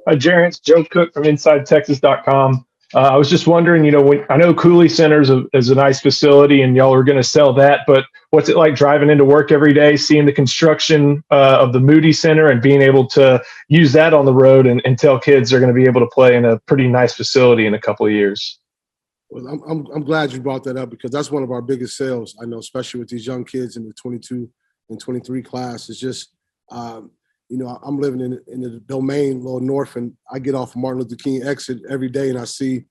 Jerrance, Joe Cook from InsideTexas.com. I was just wondering, I know Cooley Center is a nice facility and y'all are going to sell that, but what's it like driving into work every day, seeing the construction of the Moody Center and being able to use that on the road and tell kids they're going to be able to play in a pretty nice facility in a couple of years? Well, I'm glad you brought that up because that's one of our biggest sales. I know, especially with these young kids in the 22 and 23 class. It's just, I'm living in the domain a little north, and I get off of Martin Luther King exit every day, and I see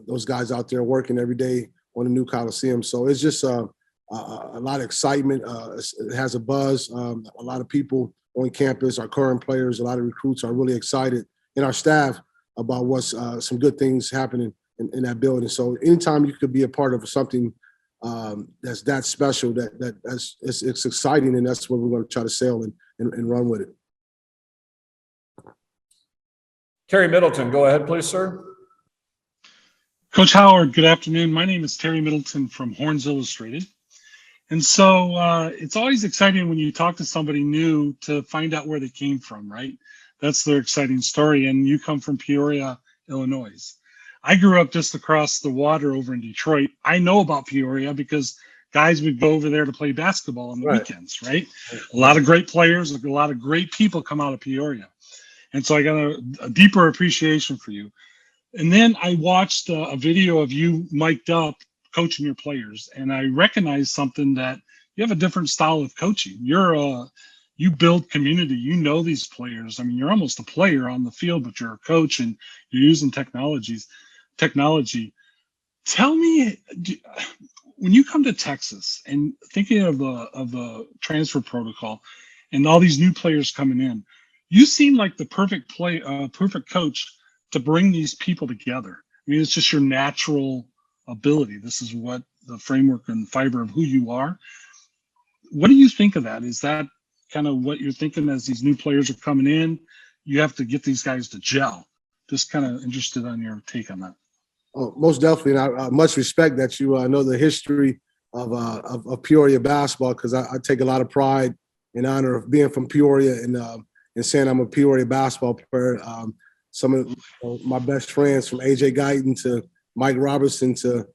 those guys out there working every day on the new Coliseum. So it's just a lot of excitement. It has a buzz. A lot of people on campus, our current players, a lot of recruits are really excited, and our staff about what's some good things happening in that building. So anytime you could be a part of something that's that special, it's exciting, and that's what we're going to try to sell and run with it. Terry Middleton, go ahead, please, sir. Coach Howard, good afternoon. My name is Terry Middleton from Horns Illustrated. And so it's always exciting when you talk to somebody new to find out where they came from, right? That's their exciting story. And you come from Peoria, Illinois. I grew up just across the water over in Detroit. I know about Peoria because guys would go over there to play basketball on the weekends, right? A lot of great players, a lot of great people come out of Peoria. And so I got a deeper appreciation for you. And then I watched a video of you mic'd up coaching your players, and I recognized something that you have a different style of coaching. You build community. You know these players. I mean, you're almost a player on the field, but you're a coach and you're using technology. Tell me, when you come to Texas and thinking of the transfer protocol and all these new players coming in, you seem like the perfect coach to bring these people together. I mean, it's just your natural ability. This is what the framework and fiber of who you are. What do you think of that? Is that kind of what you're thinking as these new players are coming in? You have to get these guys to gel. Just kind of interested on your take on that. Oh, most definitely. And I much respect that you know the history of Peoria basketball, because I take a lot of pride and honor of being from Peoria and saying I'm a Peoria basketball player. Some of my best friends, from A.J. Guyton to Mike Robertson to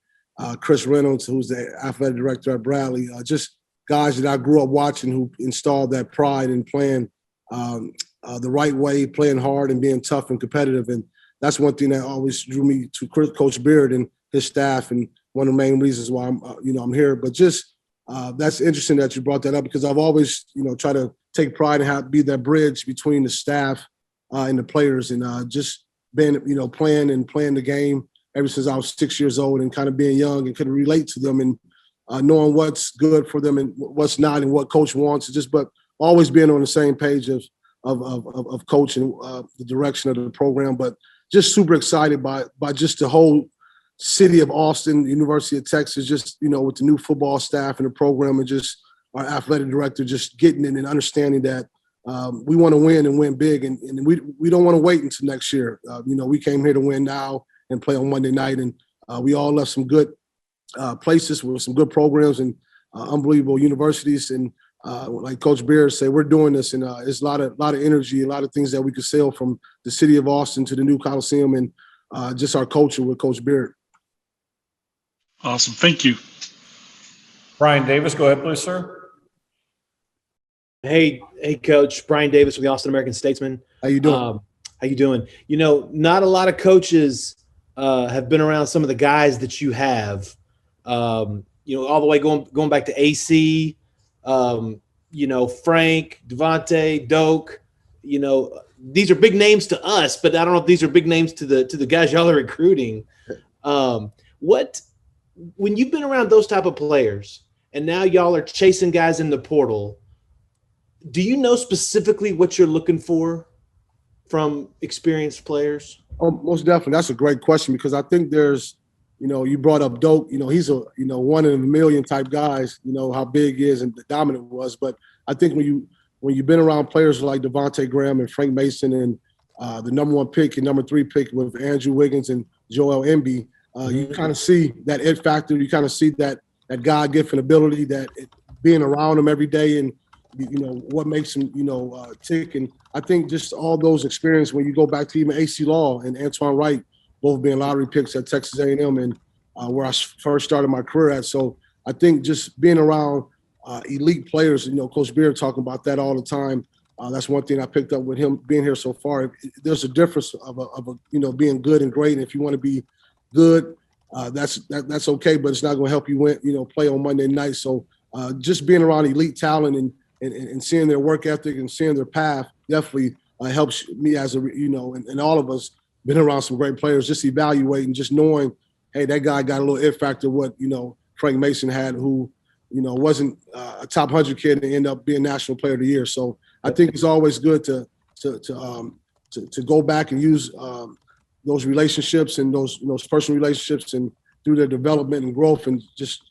Chris Reynolds, who's the athletic director at Bradley, just guys that I grew up watching who installed that pride in playing the right way, playing hard and being tough and competitive. And that's one thing that always drew me to Coach Beard and his staff, and one of the main reasons why I'm here. But just that's interesting that you brought that up, because I've always tried to take pride and be that bridge between the staff and the players, and just been playing the game ever since I was 6 years old, and kind of being young and could relate to them, and knowing what's good for them and what's not, and what coach wants. But always being on the same page of coaching the direction of the program. But just super excited by just the whole city of Austin, University of Texas, just with the new football staff and the program, and just our athletic director just getting in and understanding that we want to win and win big, and we don't want to wait until next year. We came here to win now and play on Monday night, and we all left some good places with some good programs and unbelievable universities. And like Coach Beard said, we're doing this, and it's a lot of energy, a lot of things that we could sell from the city of Austin to the new Coliseum, and just our culture with Coach Beard. Awesome. Thank you. Brian Davis, go ahead, please, sir. Hey, Coach. Brian Davis with the Austin American Statesman. How you doing? How you doing? Not a lot of coaches have been around some of the guys that you have. All the way going back to AC, Frank, Devontae, Doak. These are big names to us, but I don't know if these are big names to the guys y'all are recruiting. When you've been around those type of players, and now y'all are chasing guys in the portal, do you know specifically what you're looking for from experienced players? Oh, most definitely. That's a great question, because I think there's, you brought up Doak. He's a, one in a million type guys, how big he is and dominant was. But I think when you've been around players like Devontae Graham and Frank Mason, and the number 1 pick and number 3 pick with Andrew Wiggins and Joel Embiid, you kind of see that it factor. You kind of see that God-given ability, that being around them every day, and what makes him, tick. And I think just all those experiences, when you go back to even AC Law and Antoine Wright, both being lottery picks at Texas A&M and where I first started my career at. So I think just being around elite players, Coach Beard talking about that all the time. That's one thing I picked up with him being here so far. There's a difference of being good and great. And if you want to be good, that's okay, but it's not going to help you win, play on Monday night. So just being around elite talent and seeing their work ethic and seeing their path definitely helps me as and all of us been around some great players, just evaluating, just knowing, hey, that guy got a little it factor what, Frank Mason had, who, wasn't a top 100 kid and end up being National Player of the Year. So I think it's always good to go back and use those relationships and those personal relationships and through their development and growth, and just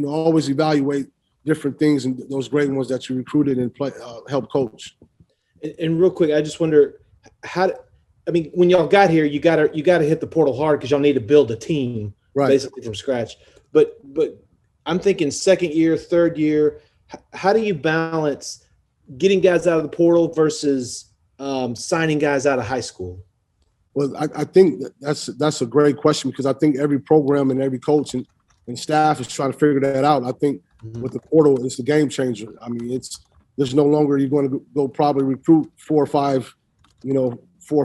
always evaluate different things and those great ones that you recruited and help coach. And real quick, I just wonder when y'all got here, you gotta hit the portal hard because y'all need to build a team basically from scratch. But I'm thinking second year, third year, how do you balance getting guys out of the portal versus signing guys out of high school? Well, I think that's a great question, because I think every program and every coach and staff is trying to figure that out. I think with the portal, it's a game changer. I mean, there's no longer you're going to go probably recruit 4 or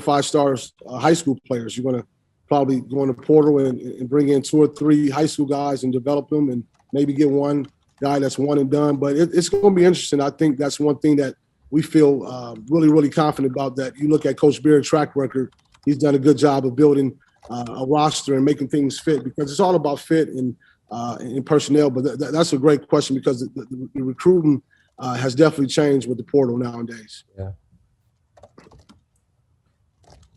5 stars high school players. You're going to probably go in the portal and bring in 2 or 3 high school guys and develop them, and maybe get one guy that's one and done. But it's going to be interesting. I think that's one thing that we feel really, really confident about, that you look at Coach Beard's track record. He's done a good job of building a roster and making things fit, because it's all about fit and personnel. But that's a great question, because the recruiting has definitely changed with the portal nowadays. Yeah.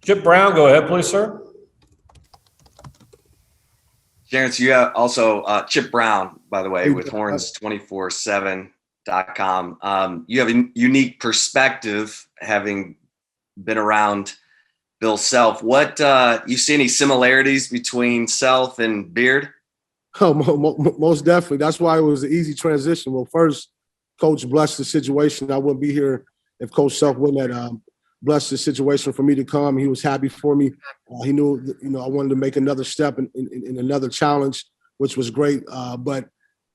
Chip Brown, go ahead, please, sir. Jerrance, you have also Chip Brown, by the way, with horns247.com. You have a unique perspective, having been around Bill Self. What you see any similarities between Self and Beard? Oh, most definitely. That's why it was an easy transition. Well, first, Coach blessed the situation. I wouldn't be here if Coach Self wouldn't have blessed the situation for me to come. He was happy for me. He knew I wanted to make another step in another challenge, which was great. But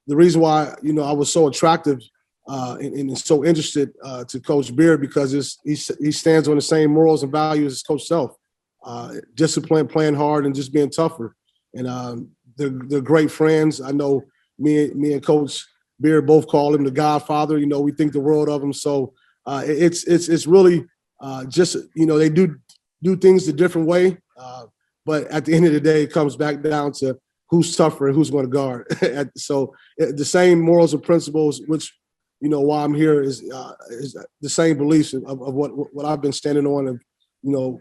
the reason why I was so attractive and so interested to Coach Beard, because he stands on the same morals and values as Coach Self. Discipline, playing hard, and just being tougher. And they're great friends. I know me and Coach Beard both call him the Godfather. We think the world of him. So it's really just they do things a different way. But at the end of the day, it comes back down to who's tougher and who's going to guard. So the same morals and principles, which why I'm here is the same beliefs of what I've been standing on, and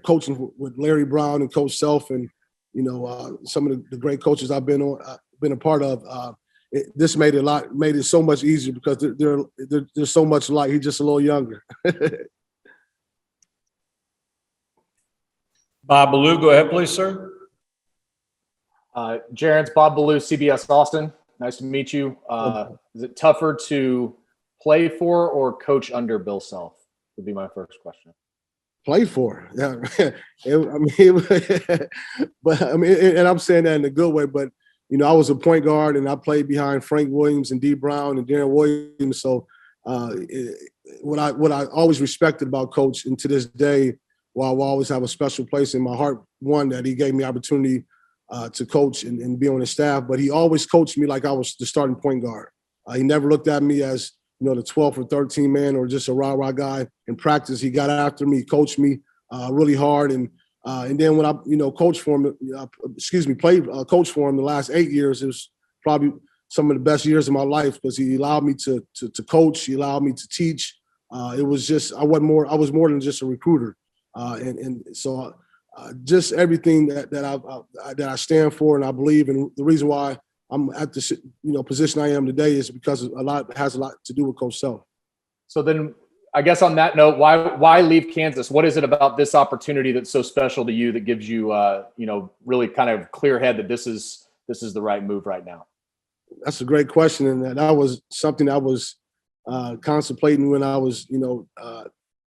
coaching with Larry Brown and Coach Self, and some of the great coaches I've been a part of. This made it so much easier, because they're so much alike. He's just a little younger. Bob Ballou, go ahead, please, sir. Jerrance, Bob Ballou, CBS Austin. Nice to meet you. Is it tougher to play for or coach under Bill Self? Would be my first question. Play for, yeah. But and I'm saying that in a good way. But I was a point guard, and I played behind Frank Williams and D. Brown and Darren Williams. So what I always respected about Coach, and to this day, while I will always have a special place in my heart, one, that he gave me opportunity to coach and be on his staff, but he always coached me like I was the starting point guard. He never looked at me as the 12th or 13th man or just a rah-rah guy. In practice, he got after me, coached me really hard, and then when I coached for him, played coach for him the last 8 years, it was probably some of the best years of my life, because he allowed me to coach, he allowed me to teach. It was just I was more than just a recruiter. And so just everything that I stand for and I believe, and the reason why I'm at the position I am today is because it has a lot to do with Coach Self. So then, I guess on that note, why leave Kansas? What is it about this opportunity that's so special to you that gives you really kind of clear head that this is the right move right now? That's a great question, and that was something I was contemplating when I was,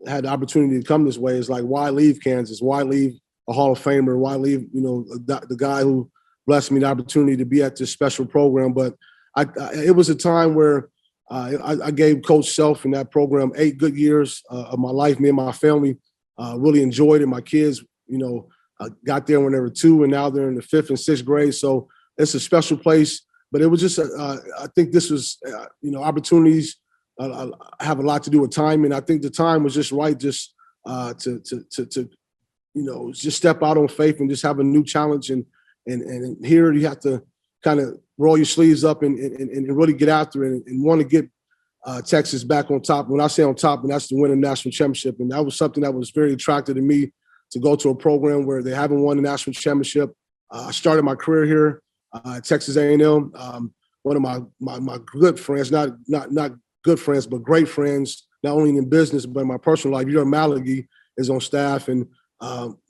had the opportunity to come this way. Is like, why leave Kansas? Why leave a Hall of Famer? Why leave, the guy who blessed me the opportunity to be at this special program? But it was a time where I gave Coach Self in that program 8 good years of my life. Me and my family really enjoyed it. My kids, got there when they were 2, and now they're in the 5th and 6th grade. So it's a special place. But it was just, I think this was, opportunities have a lot to do with timing. I think the time was just right, just to just step out on faith and just have a new challenge. And here you have to kind of roll your sleeves up and really get after it and want to get Texas back on top. When I say on top, and that's to win a national championship. And that was something that was very attractive to me, to go to a program where they haven't won a national championship. I started my career here at Texas A&M. One of my good friends, not good friends, but great friends, not only in business, but in my personal life, Jurg Malagi is on staff. And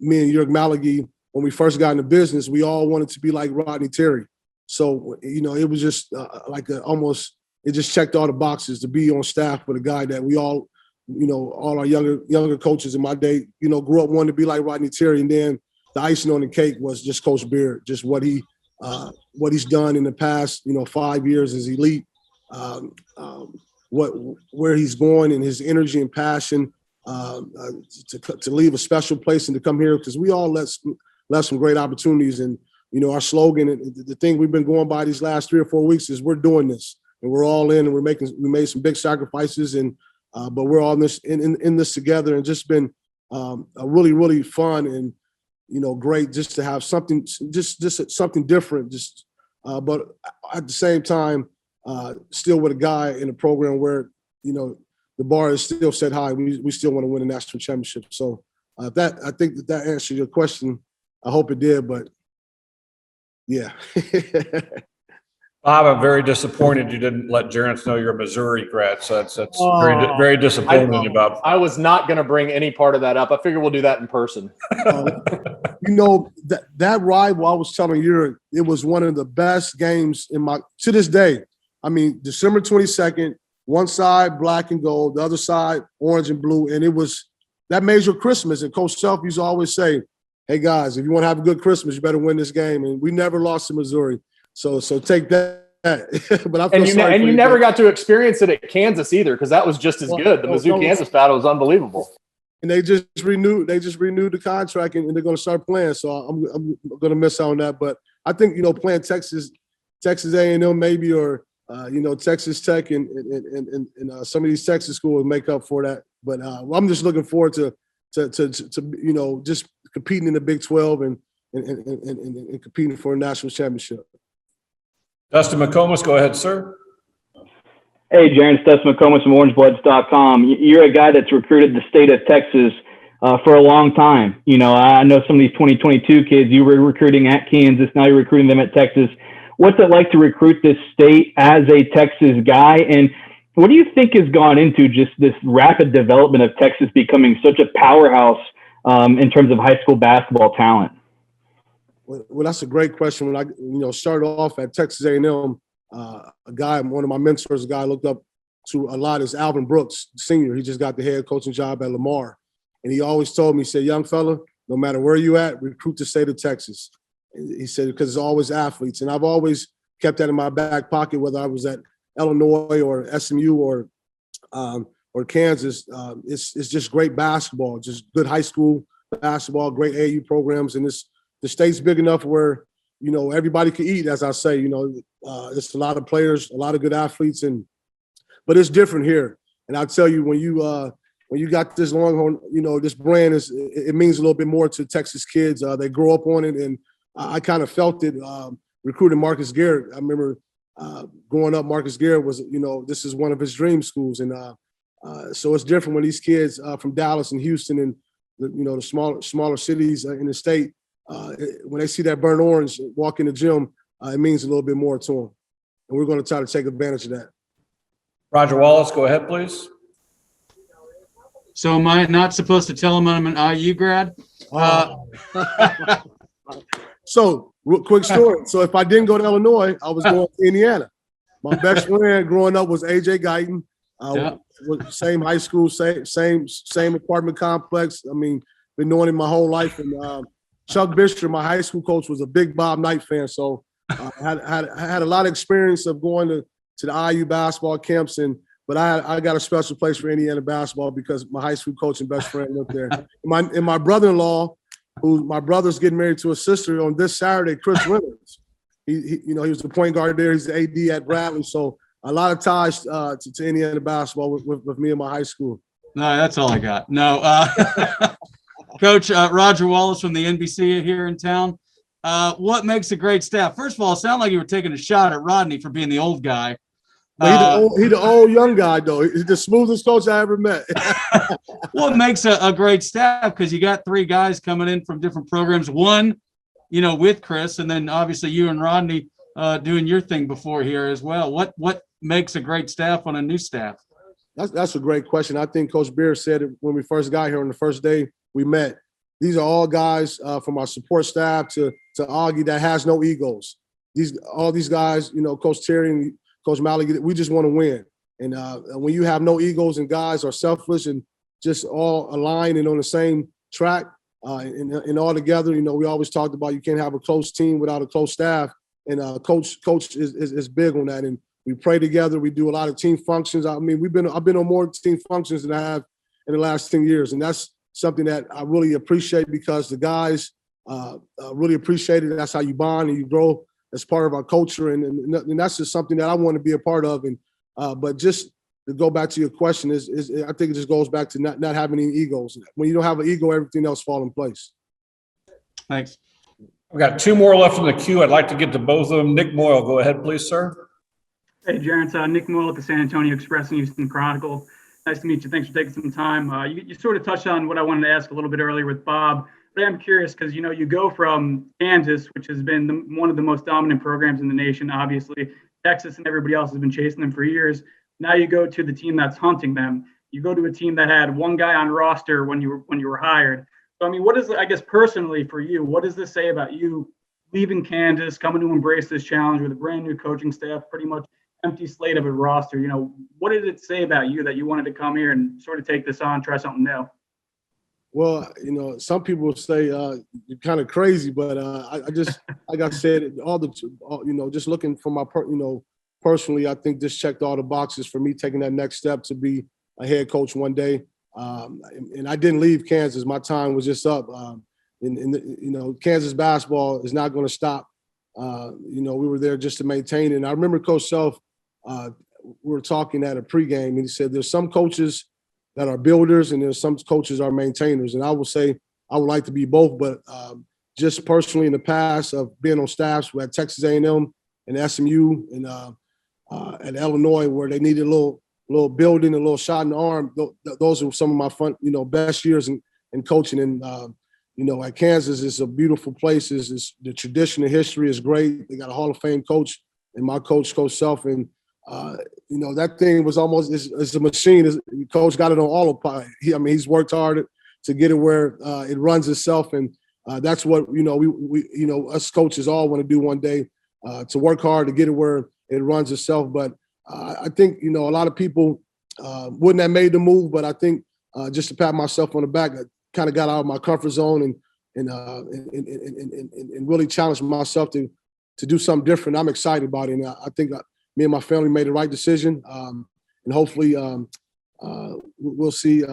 me and Jurg Malagi, when we first got into business, we all wanted to be like Rodney Terry. So, it was just it just checked all the boxes to be on staff with a guy that we all, all our younger coaches in my day, grew up wanting to be like Rodney Terry. And then the icing on the cake was just Coach Beard, just what he's done in the past, 5 years as elite, where he's going and his energy and passion to leave a special place and to come here, because we all left some great opportunities. And, our slogan, the thing we've been going by these last 3 or 4 weeks is we're doing this and we're all in, and we made some big sacrifices, and but we're all in this together, and just been a really, really fun and, great just to have something, just something different, but at the same time, still with a guy in a program where, the bar is still set high. We still want to win a national championship. So I think that answered your question. I hope it did, but yeah. Bob, I'm very disappointed you didn't let Jerrance know you're a Missouri grad. So that's very, very disappointing, Bob. I was not going to bring any part of that up. I figure we'll do that in person. That ride, while I was telling you, it was one of the best games to this day. I mean, December 22nd, one side black and gold, the other side orange and blue, and it was that made your Christmas. And Coach Self used to always say, "Hey guys, if you want to have a good Christmas, you better win this game." And we never lost to Missouri, so take that. But I feel you never got to experience it at Kansas either, because that was just as good. The Mizzou-Kansas battle was unbelievable. And they just renewed the contract, and they're going to start playing. So I'm going to miss out on that. But I think playing Texas A&M maybe, or Texas Tech and some of these Texas schools make up for that. But I'm just looking forward to just competing in the Big 12 and competing for a national championship. Dustin McComas, go ahead, sir. Hey, Jerrance, Dustin McComas from OrangeBloods.com. You're a guy that's recruited the state of Texas for a long time. I know some of these 2022 kids, you were recruiting at Kansas, now you're recruiting them at Texas. What's it like to recruit this state as a Texas guy? And what do you think has gone into just this rapid development of Texas becoming such a powerhouse in terms of high school basketball talent? Well, that's a great question. When I started off at Texas A&M, one of my mentors, a guy I looked up to a lot, is Alvin Brooks, senior. He just got the head coaching job at Lamar. And he always told me, he said, "Young fella, no matter where you at, recruit the state of Texas." He said, because it's always athletes. And I've always kept that in my back pocket, whether I was at Illinois or SMU or Kansas. It's just great basketball, just good high school basketball, great AAU programs. And the state's big enough where, everybody can eat, as I say. It's a lot of players, a lot of good athletes, but it's different here. And I'll tell you, when you got this Longhorn, this brand it means a little bit more to Texas kids. They grow up on it, and I kind of felt it recruiting Marcus Garrett. I remember growing up, Marcus Garrett was, this is one of his dream schools. And so it's different when these kids from Dallas and Houston and, the smaller cities in the state, when they see that burnt orange walk in the gym, it means a little bit more to them. And we're going to try to take advantage of that. Roger Wallace, go ahead, please. So am I not supposed to tell him I'm an IU grad? So, quick story. So if I didn't go to Illinois, I was going to Indiana. My best friend growing up was A.J. Guyton. Yeah. Same high school, same apartment complex. I mean, been knowing him my whole life. And Chuck Bishop, my high school coach, was a big Bob Knight fan. So I had a lot of experience of going to the IU basketball camps. But I got a special place for Indiana basketball because my high school coach and best friend lived there. And my brother-in-law, my brother's getting married to a sister on this Saturday, Chris Reynolds. He was the point guard there. He's the AD at Bradley. So a lot of ties to Indiana basketball with me and my high school. No, that's all I got. No, Coach Roger Wallace from the NBC here in town. What makes a great staff? First of all, it sounded like you were taking a shot at Rodney for being the old guy. But he's the old young guy, though. He's the smoothest coach I ever met. What makes a great staff? Because you got three guys coming in from different programs. One, with Chris, and then obviously you and Rodney doing your thing before here as well. What makes a great staff on a new staff? That's a great question. I think Coach Beard said it when we first got here on the first day we met. These are all guys from our support staff to Augie that has no egos. All these guys, Coach Terry and Coach Malley, we just want to win. And when you have no egos and guys are selfless and just all aligned and on the same track and all together, we always talked about you can't have a close team without a close staff. And Coach is big on that. And we pray together. We do a lot of team functions. I mean, I've been on more team functions than I have in the last 10 years. And that's something that I really appreciate because the guys really appreciate it. That's how you bond and you grow as part of our culture. And that's just something that I want to be a part of. And but just to go back to your question is I think it just goes back to not having any egos. When you don't have an ego, everything else falls in place. Thanks. We've got two more left in the queue. I'd like to get to both of them. Nick Moyle, go ahead, please, sir. Hey, Jerrance, Nick Moyle at the San Antonio Express and Houston Chronicle. Nice to meet you. Thanks for taking some time. You sort of touched on what I wanted to ask a little bit earlier with Bob, but I'm curious because, you go from Kansas, which has been one of the most dominant programs in the nation, obviously. Texas and everybody else has been chasing them for years. Now you go to the team that's hunting them. You go to a team that had one guy on roster when you were hired. So, I mean, what is, I guess, personally for you, what does this say about you leaving Kansas, coming to embrace this challenge with a brand new coaching staff, pretty much empty slate of a roster? What did it say about you that you wanted to come here and sort of take this on, try something new? Well, some people say you're kind of crazy, but I just, like I said, just looking for my, personally, I think this checked all the boxes for me taking that next step to be a head coach one day. And I didn't leave Kansas. My time was just up. Kansas basketball is not going to stop. We were there just to maintain it. And I remember Coach Self, we were talking at a pregame, and he said there's some coaches that are builders and there's some coaches are maintainers. And I would say I would like to be both, but just personally in the past of being on staffs at Texas A&M and SMU and at Illinois where they needed a little building, a little shot in the arm. Those are some of my fun, best years in coaching. And, at Kansas, it's a beautiful place. The tradition and history is great. They got a Hall of Fame coach and my coach, Coach Self. And, that thing was almost, it's a machine. Coach got it on autopilot. He's worked hard to get it where it runs itself. And that's what, we us coaches all want to do one day, to work hard to get it where it runs itself. But I think, a lot of people wouldn't have made the move, but I think just to pat myself on the back, I kind of got out of my comfort zone and really challenged myself to do something different. I'm excited about it. And I think me and my family made the right decision. And hopefully we'll see,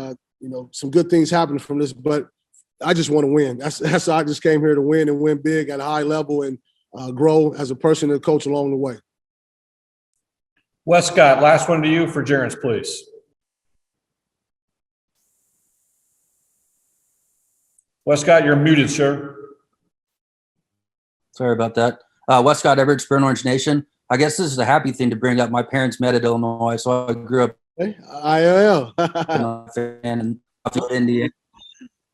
some good things happen from this, but I just want to win. That's I just came here to win and win big at a high level and grow as a person and coach along the way. Westcott, last one to you for Jerrance, please. Westcott, you're muted, sir. Sorry about that. Westcott Everett, Burn Orange Nation. I guess this is a happy thing to bring up. My parents met at Illinois, so I grew up Hey, I am. in Indiana.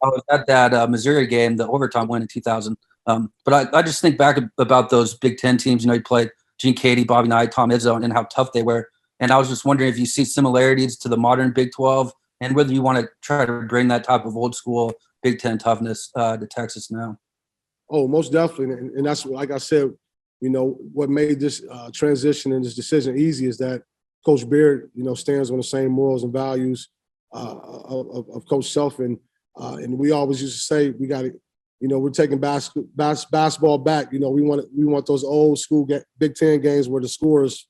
I was at that Missouri game, the overtime win in 2000. But I just think back about those Big Ten teams. You played Gene Cady, Bobby Knight, Tom Izzo, and how tough they were. And I was just wondering if you see similarities to the modern Big 12 and whether you want to try to bring that type of old school Big Ten toughness to Texas now. Oh, most definitely. And that's, like I said, what made this transition and this decision easy is that Coach Beard, stands on the same morals and values of Coach Self, and we always used to say we got to, we're taking basketball back. We want those old school Big Ten games where the score is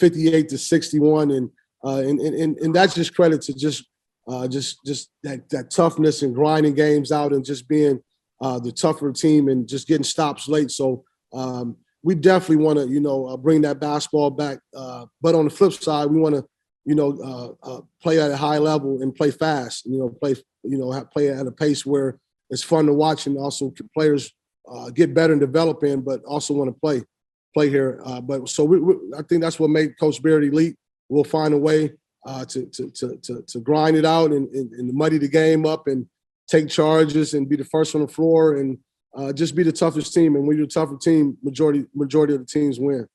58-61, and that's just credit to just that toughness and grinding games out and just being the tougher team and just getting stops late. So we definitely want to, bring that basketball back. But on the flip side, we want to, play at a high level and play fast. Play at a pace where it's fun to watch, and also players get better and develop in, but also want to play here. But so I think that's what made Coach Beard elite. We'll find a way to grind it out and muddy the game up and take charges and be the first on the floor and just be the toughest team. And when you're a tougher team, majority of the teams win.